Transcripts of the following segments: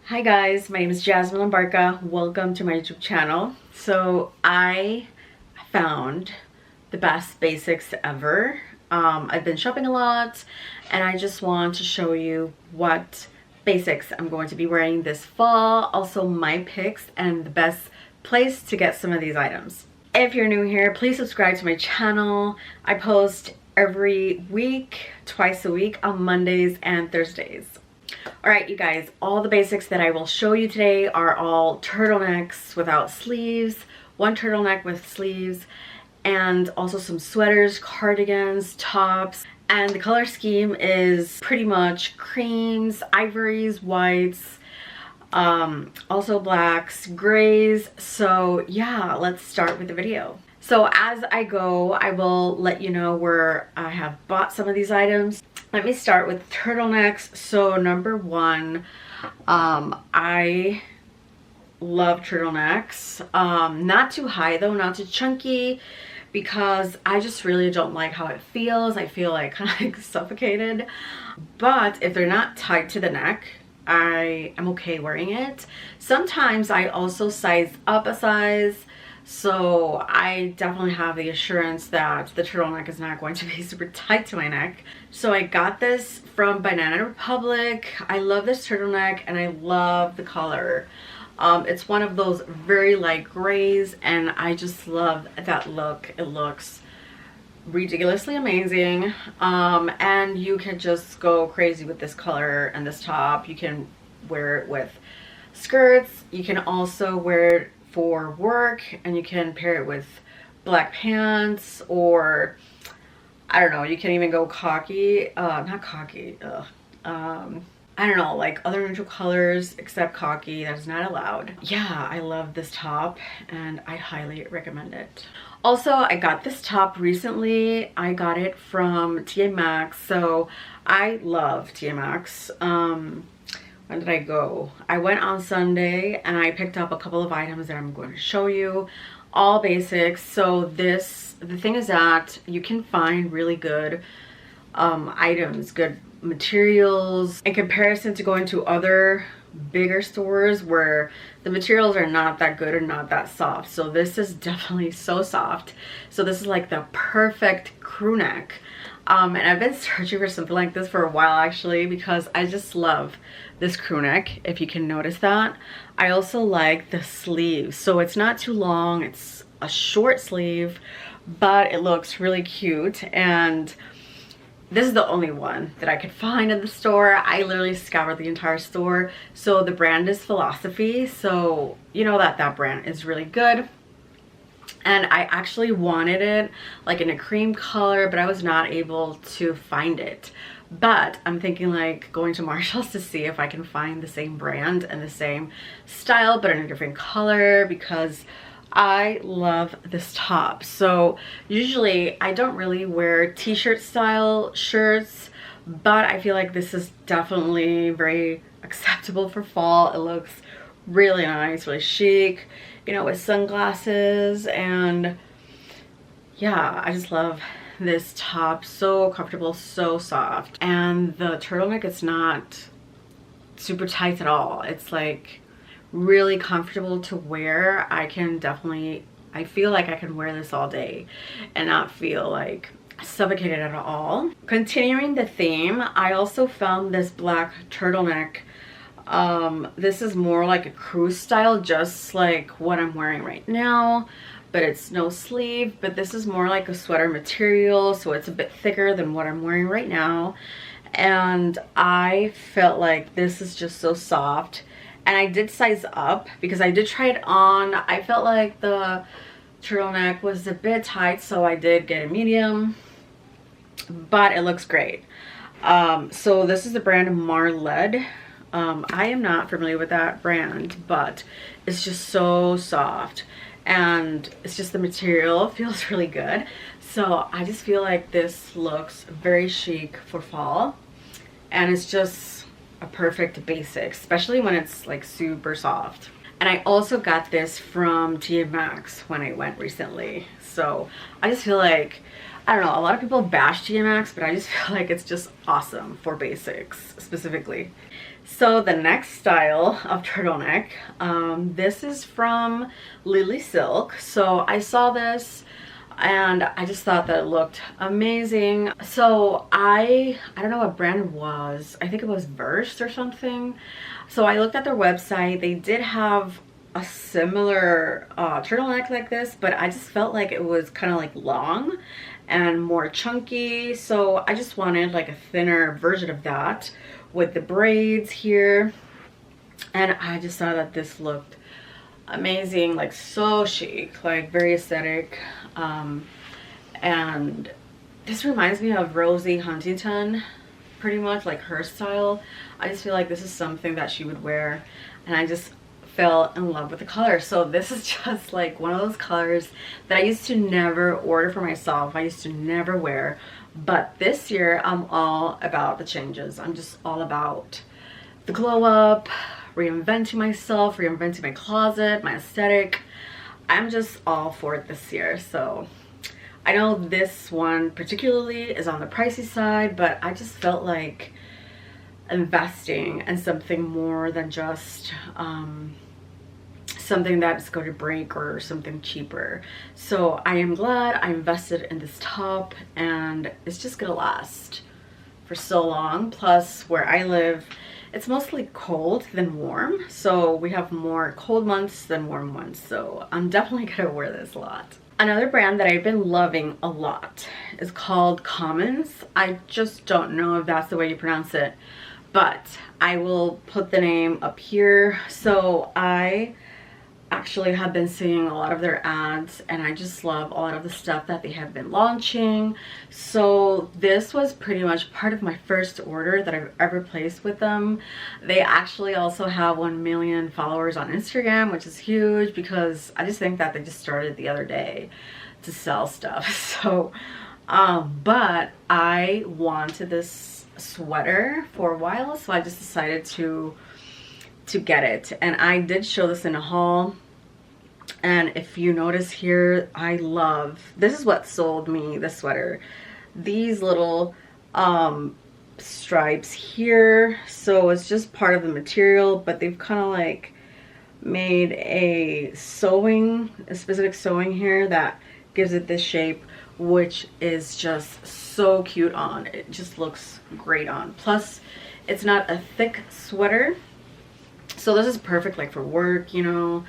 Hi guys, my name is Jazmine Lambarca. Welcome to my YouTube channel. So I found the best basics ever. I've been shopping a lot and I just want to show you what basics I'm going to be wearing this fall. Also my picks and the best place to get some of these items. If you're new here, please subscribe to my channel. I post every week, twice a week on Mondays and Thursdays. Alright you guys, all the basics that I will show you today are all turtlenecks without sleeves, one turtleneck with sleeves, and also some sweaters, cardigans, tops. And the color scheme is pretty much creams, ivories, whites, also blacks, grays. So yeah, let's start with the video. So as I go, I will let you know where I have bought some of these items. Let me start with turtlenecks. So number one, I love turtlenecks. Not too high though, not too chunky, because I just really don't like how it feels. I feel like kind of like suffocated. But if they're not tight to the neck, I am okay wearing it. Sometimes I also size up a size, so I definitely have the assurance that the turtleneck is not going to be super tight to my neck. So I got this from Banana Republic. I love this turtleneck and I love the color. It's one of those very light grays and I just love that look. It looks ridiculously amazing. And you can just go crazy with this color and this top. You can wear it with skirts. You can also wear it for work and you can pair it with black pants, or I don't know, you can even go cocky, not cocky, I don't know, like other neutral colors except cocky. That is not allowed. Yeah, I love this top and I highly recommend it. Also, I got this top recently. I got it from TJ Maxx. So I love TJ Maxx. When did I go? I went on Sunday and I picked up a couple of items that I'm going to show you. All basics. So the thing is that you can find really good items, good materials in comparison to going to other bigger stores where the materials are not that good or not that soft. So this is definitely so soft. So this is like the perfect crew neck. And I've been searching for something like this for a while actually, because I just love this crew neck, if you can notice that. I also like the sleeves. So it's not too long, it's a short sleeve, but it looks really cute. And this is the only one that I could find in the store. I literally scoured the entire store. So the brand is Philosophy. So you know that that brand is really good. And I actually wanted it like in a cream color, but I was not able to find it. But I'm thinking like going to Marshall's to see if I can find the same brand and the same style, but in a different color, because I love this top. So usually I don't really wear t-shirt style shirts, but I feel like this is definitely very acceptable for fall. It looks really nice, really chic, you know, with sunglasses. And yeah, I just love this top. So comfortable, so soft. And the turtleneck is not super tight at all. It's like really comfortable to wear. I feel like I can wear this all day and not feel like suffocated at all. Continuing the theme, I also found this black turtleneck. This is more like a crew style, just like what I'm wearing right now, but it's no sleeve. But this is more like a sweater material, so it's a bit thicker than what I'm wearing right now. And I felt like this is just so soft. And I did size up because I did try it on. I felt like the turtleneck was a bit tight, so I did get a medium, but it looks great. So this is the brand Marled. I am not familiar with that brand, but it's just so soft and it's just the material feels really good. So I just feel like this looks very chic for fall, and it's just a perfect basic, especially when it's like super soft. And I also got this from TJ Maxx when I went recently. So I just feel like, I don't know, a lot of people bash TJ Maxx, but I just feel like it's just awesome for basics specifically. So the next style of turtleneck, this is from Lily Silk. So I saw this and I just thought that it looked amazing. So I don't know what brand it was. I think it was Verse or something. So I looked at their website. They did have a similar turtleneck like this, but I just felt like it was kind of like long and more chunky. So I just wanted like a thinner version of that with the braids here. And I just thought that this looked amazing, like so chic, like very aesthetic. And this reminds me of Rosie Huntington, pretty much like her style. I just feel like this is something that she would wear, and I just fell in love with the color. So this is just like one of those colors that I used to never order for myself. I used to never wear, but this year I'm all about the changes. I'm just all about the glow up, reinventing myself, reinventing my closet, my aesthetic. I'm just all for it this year. So I know this one particularly is on the pricey side, but I just felt like investing in something more than just something that's going to break or something cheaper. So I am glad I invested in this top, and it's just gonna last for so long. Plus where I live, it's mostly cold than warm, so we have more cold months than warm ones, so I'm definitely gonna wear this a lot. Another brand that I've been loving a lot is called Commons. I just don't know if that's the way you pronounce it, but I will put the name up here. So I actually have been seeing a lot of their ads, and I just love a lot of the stuff that they have been launching. So this was pretty much part of my first order that I've ever placed with them. They actually also have 1 million followers on Instagram, which is huge because I just think that they just started the other day to sell stuff. So but I wanted this sweater for a while, so I just decided to get it, and I did show this in a haul. And if you notice here, I love, this is what sold me the sweater, these little stripes here. So it's just part of the material, but they've kind of like made a specific sewing here that gives it this shape, which is just so cute on. It just looks great on. Plus it's not a thick sweater, so this is perfect like for work, you know.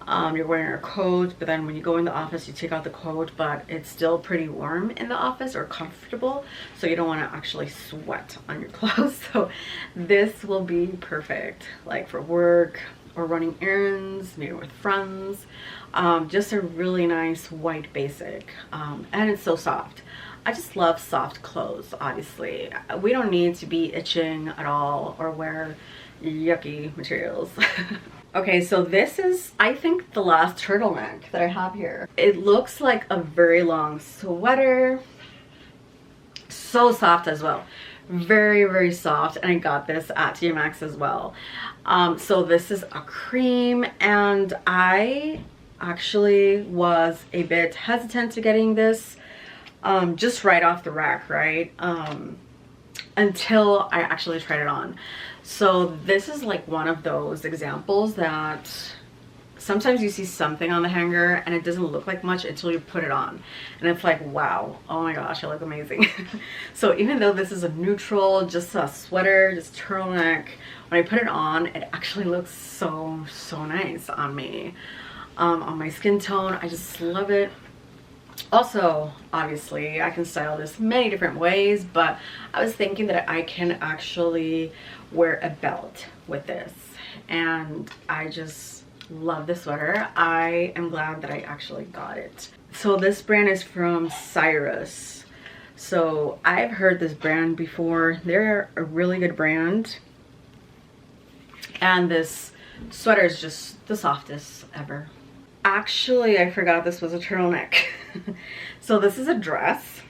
You're wearing a coat, but then when you go in the office, you take out the coat, but it's still pretty warm in the office or comfortable, so you don't want to actually sweat on your clothes. So this will be perfect like for work or running errands, maybe with friends. Just a really nice white basic, and it's so soft. I just love soft clothes. Obviously we don't need to be itching at all or wear yucky materials. Okay, so this is, I think, the last turtleneck that I have here. It looks like a very long sweater. So soft as well. Very, very soft. And I got this at TJ Maxx as well. So this is a cream, and I actually was a bit hesitant to getting this just right off the rack, right? Until I actually tried it on. So this is like one of those examples that sometimes you see something on the hanger and it doesn't look like much until you put it on, and it's like, wow, oh my gosh, I look amazing. So even though this is a neutral, just a sweater, just turtleneck, when I put it on, it actually looks so nice on me, on my skin tone. I just love it. Also, obviously, I can style this many different ways, but I was thinking that I can actually wear a belt with this, and I just love this sweater. I am glad that I actually got it. So this brand is from Cyrus. So I've heard this brand before. They're a really good brand, and this sweater is just the softest ever. Actually, I forgot this was a turtleneck. So this is a dress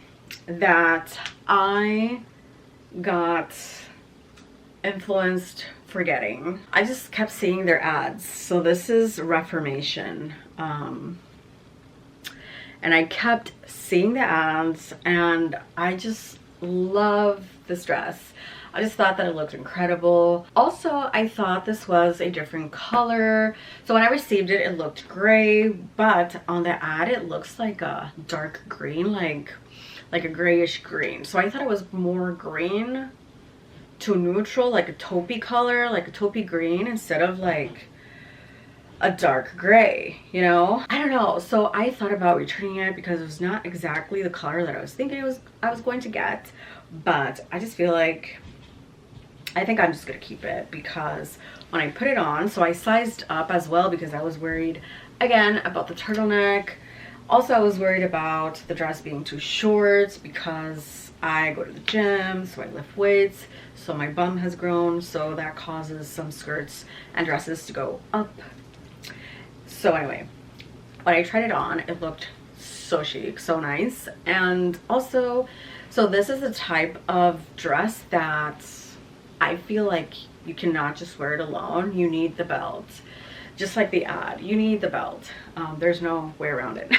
that I got influenced for getting. I just kept seeing their ads. So this is Reformation. And I kept seeing the ads, and I just love this dress. I just thought that it looked incredible. Also, I thought this was a different color. So when I received it, it looked gray, but on the ad, it looks like a dark green, like a grayish green. So I thought it was more green to neutral, like a taupey color, like a taupey green, instead of like a dark gray, you know? I don't know. So I thought about returning it because it was not exactly the color that I was thinking I was going to get, but I just feel like I think I'm just gonna keep it because when I put it on, so I sized up as well because I was worried again about the turtleneck. Also, I was worried about the dress being too short because I go to the gym, so I lift weights, so my bum has grown, so that causes some skirts and dresses to go up. So anyway, when I tried it on, it looked so chic, so nice. And also, so this is the type of dress that I feel like you cannot just wear it alone. You need the belt. Just like the ad, you need the belt. There's no way around it.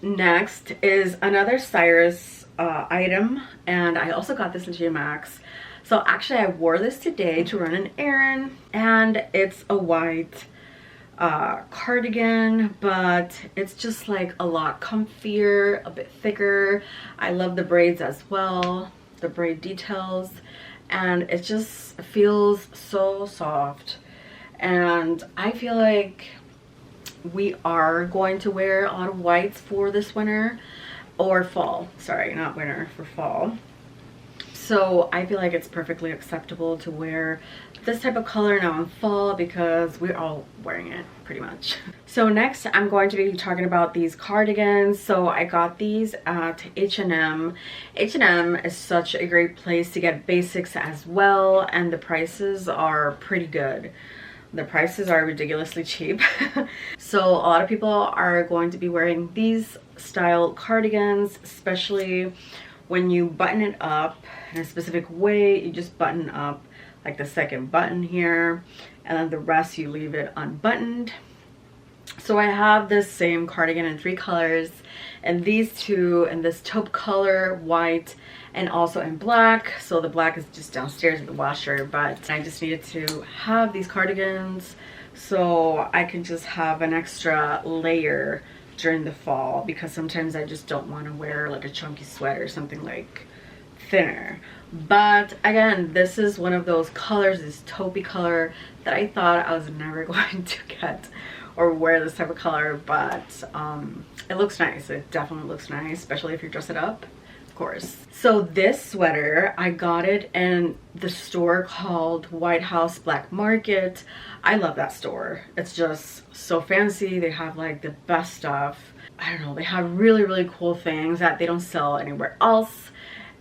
Next is another Cyrus item, and I also got this in GMX. So actually I wore this today to run an errand, and it's a white cardigan, but it's just like a lot comfier, a bit thicker. I love the braids as well, the braid details, and it just feels so soft. And I feel like we are going to wear a lot of whites for this winter, or fall, sorry, not winter, for fall. So I feel like it's perfectly acceptable to wear this type of color now in fall because we're all wearing it pretty much. So next I'm going to be talking about these cardigans. So I got these at H&M. H&M is such a great place to get basics as well, and the prices are pretty good. The prices are ridiculously cheap. So a lot of people are going to be wearing these style cardigans, especially when you button it up in a specific way. You just button up like the second button here, and then the rest you leave it unbuttoned. So I have this same cardigan in 3 colors, and these two in this taupe color, white, and also in black. So the black is just downstairs in the washer, but I just needed to have these cardigans so I can just have an extra layer during the fall, because sometimes I just don't want to wear like a chunky sweater or something like thinner. But again, this is one of those colors, this taupey color, that I thought I was never going to get or wear this type of color, but it looks nice. It definitely looks nice, especially if you dress it up, of course. So this sweater, I got it in the store called White House Black Market. I love that store. It's just so fancy. They have like the best stuff. I don't know, they have really, really cool things that they don't sell anywhere else.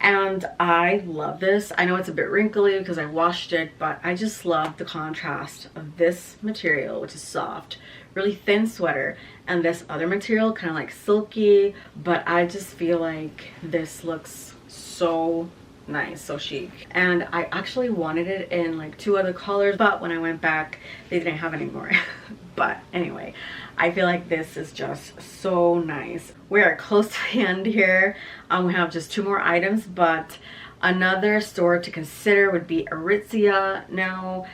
And I love this. I know it's a bit wrinkly because I washed it, but I just love the contrast of this material, which is soft, really thin sweater, and this other material, kind of like silky, but I just feel like this looks so nice, so chic. And I actually wanted it in like 2 other colors, but when I went back, they didn't have any more. But anyway, I feel like this is just so nice. We are close to the end here. We have just 2 more items, but another store to consider would be Aritzia. Now,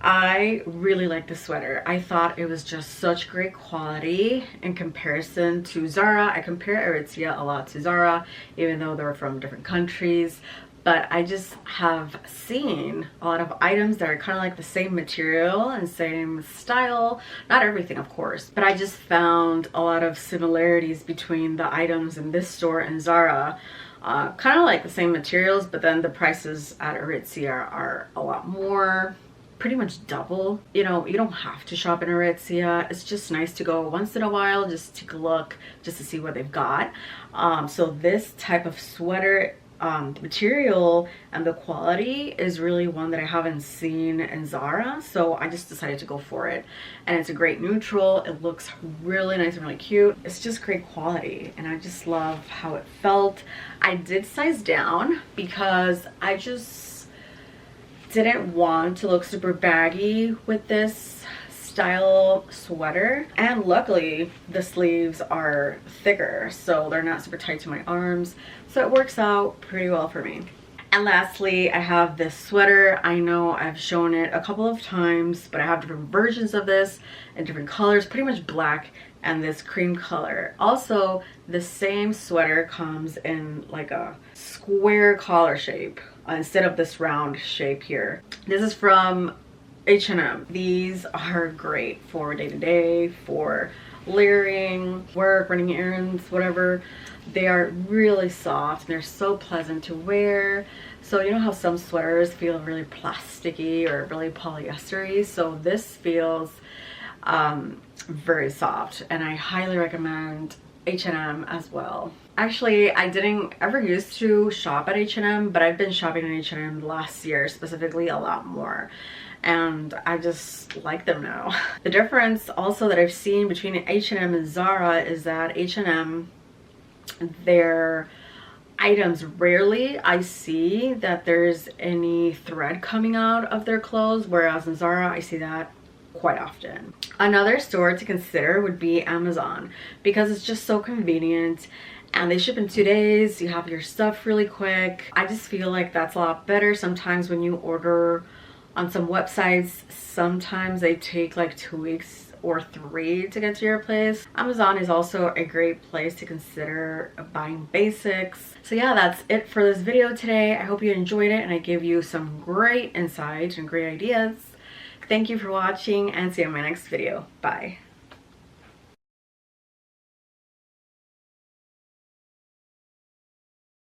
I really like this sweater. I thought it was just such great quality in comparison to Zara. I compare Aritzia a lot to Zara, even though they're from different countries. But I just have seen a lot of items that are kind of like the same material and same style. Not everything, of course, but I just found a lot of similarities between the items in this store and Zara. Kind of like the same materials, but then the prices at Aritzia are a lot more, pretty much double. You know, you don't have to shop in Aritzia. It's just nice to go once in a while, just take a look, just to see what they've got. So this type of sweater, the material and the quality is really one that I haven't seen in Zara, so I just decided to go for it. And it's a great neutral. It looks really nice and really cute. It's just great quality, and I just love how it felt. I did size down because I just didn't want to look super baggy with this style sweater, and luckily the sleeves are thicker, so they're not super tight to my arms, so it works out pretty well for me. And lastly, I have this sweater. I know I've shown it a couple of times, but I have different versions of this in different colors, pretty much black and this cream color. Also, the same sweater comes in like a square collar shape instead of this round shape here. This is from H&M. These are great for day-to-day, for layering, work, running errands, whatever. They are really soft and they're so pleasant to wear. So you know how some sweaters feel really plasticky or really polyestery? So this feels very soft, and I highly recommend H&M as well. Actually, I didn't ever used to shop at H&M, but I've been shopping at H&M last year specifically a lot more, and I just like them now. The difference also that I've seen between H&M and Zara is that H&M, their items, rarely I see that there's any thread coming out of their clothes, whereas in Zara I see that quite often. Another store to consider would be Amazon, because it's just so convenient and they ship in 2 days. You have your stuff really quick. I just feel like that's a lot better. Sometimes when you order on some websites, sometimes they take like 2 weeks or 3 to get to your place. Amazon is also a great place to consider buying basics. So yeah, that's it for this video today. I hope you enjoyed it and I gave you some great insight and great ideas. Thank you for watching, and see you in my next video. Bye.